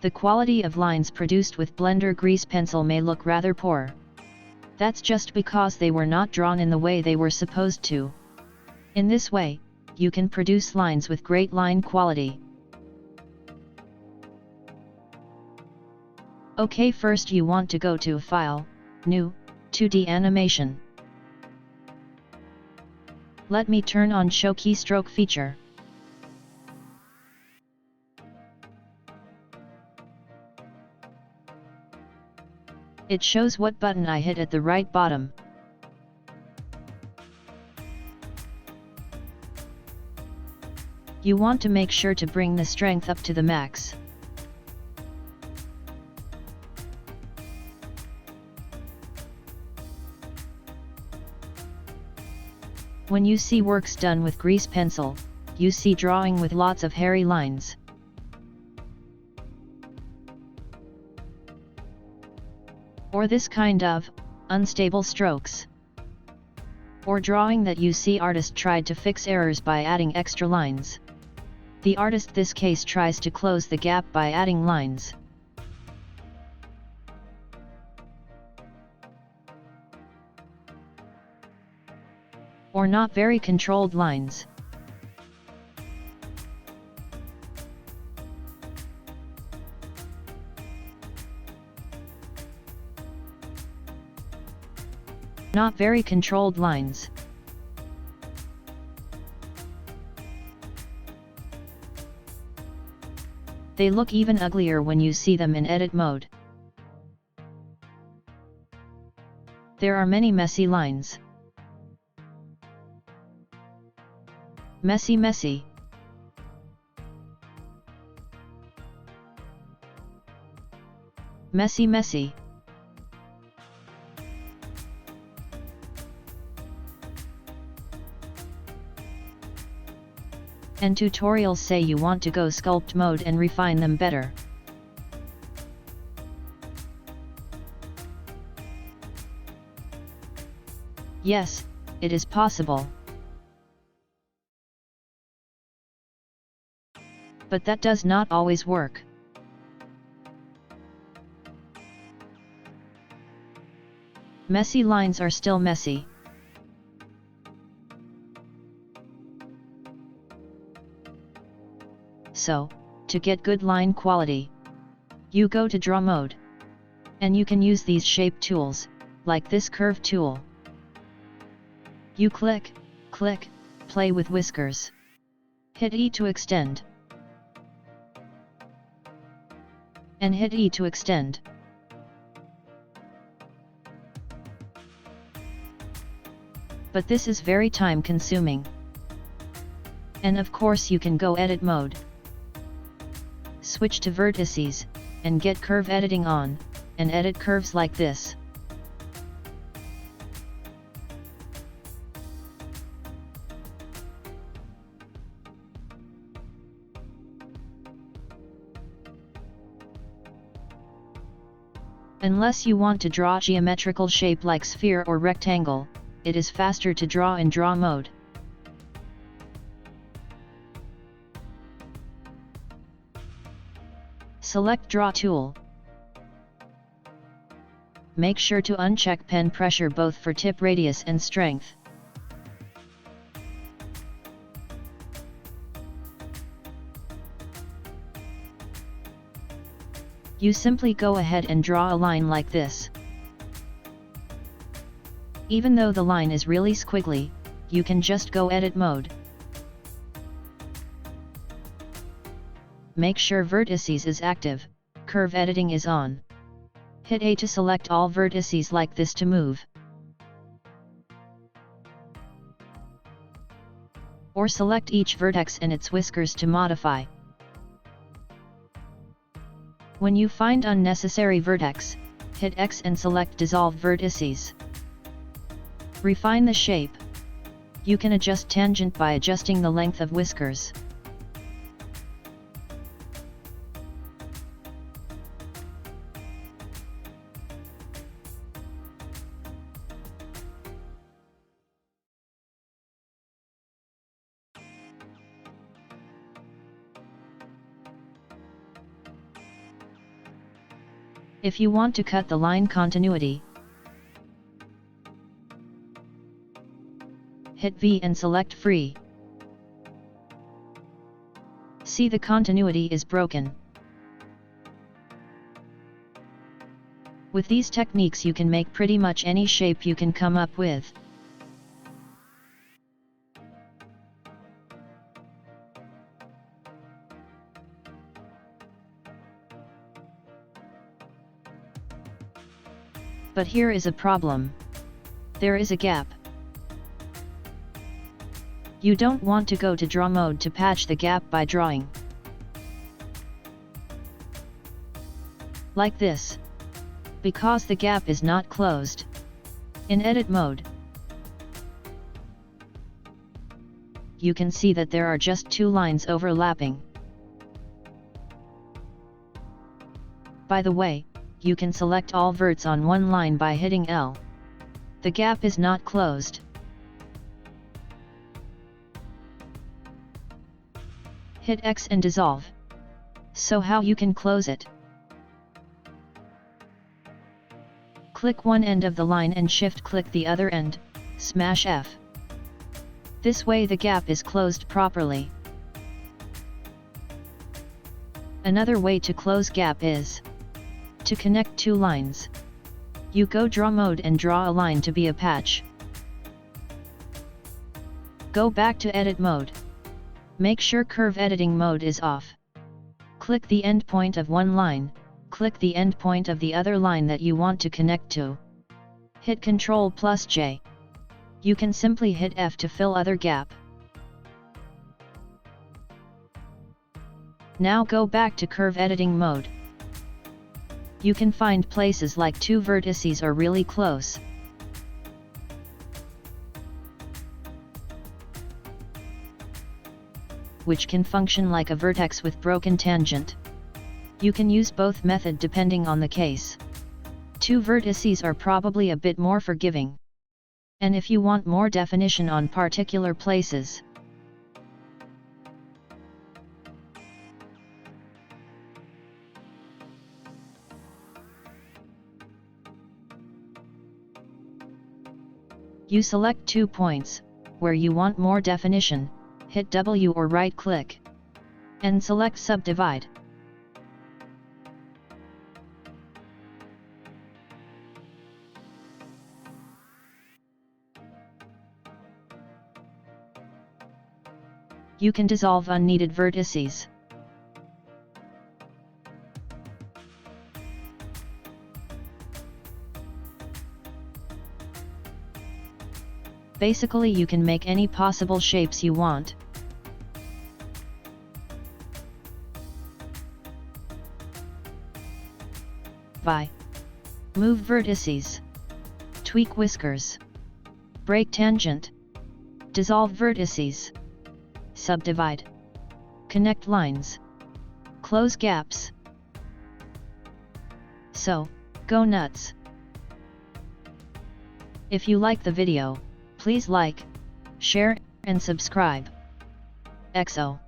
the quality of lines produced with blender grease pencil may look rather poor. That's just because they were not drawn in the way they were supposed to. In this way, you can produce lines with great line quality. Okay, first you want to go to File, New, 2D Animation. Let me turn on Show Keystroke feature. It shows what button I hit at the right bottom. You want to make sure to bring the strength up to the max. When you see works done with grease pencil, you see drawing with lots of hairy lines. Or this kind of unstable strokes. Or drawing that you see artist tried to fix errors by adding extra lines. The artist this case tries to close the gap by adding lines. Or not very controlled lines. Not very controlled lines. They look even uglier when you see them in edit mode. There are many messy lines. Messy, messy. Messy, messy. And tutorials say you want to go sculpt mode and refine them better. Yes, it is possible. But that does not always work. Messy lines are still messy. So, to get good line quality, you go to Draw mode. And you can use these shape tools, like this curve tool. You click, play with whiskers. Hit E to extend. And hit E to extend. But this is very time consuming. And of course you can go edit mode. Switch to vertices, and get curve editing on, and edit curves like this. Unless you want to draw geometrical shape like sphere or rectangle, it is faster to draw in Draw mode. Select Draw tool. Make sure to uncheck pen pressure both for tip radius and strength. You simply go ahead and draw a line like this. Even though the line is really squiggly, you can just go edit mode. Make sure vertices is active, curve editing is on. Hit A to select all vertices like this to move. Or select each vertex and its whiskers to modify. When you find unnecessary vertex, hit X and select Dissolve Vertices. Refine the shape. You can adjust tangent by adjusting the length of whiskers. If you want to cut the line continuity, hit V and select Free. See, the continuity is broken. With these techniques you can make pretty much any shape you can come up with. But here is a problem. There is a gap. You don't want to go to draw mode to patch the gap by drawing like this, because the gap is not closed. In edit mode, you can see that there are just 2 lines overlapping. By the way, you can select all verts on one line by hitting L. The gap is not closed. Hit X and dissolve. So how you can close it? Click one end of the line and shift-click the other end, smash F. This way the gap is closed properly. Another way to close gap is to connect 2 lines. You go draw mode and draw a line to be a patch. Go back to edit mode. Make sure curve editing mode is off. Click the end point of one line, click the end point of the other line that you want to connect to. Hit Ctrl+J. You can simply hit F to fill other gap. Now go back to curve editing mode. You can find places like 2 vertices are really close. Which can function like a vertex with broken tangent. You can use both method depending on the case. 2 vertices are probably a bit more forgiving. And if you want more definition on particular places, you select 2 points, where you want more definition, hit W or right-click, and select Subdivide. You can dissolve unneeded vertices. Basically, you can make any possible shapes you want. By move vertices, tweak whiskers, break tangent, dissolve vertices, subdivide, connect lines, close gaps. So, go nuts! If you like the video, please like, share, and subscribe. XO.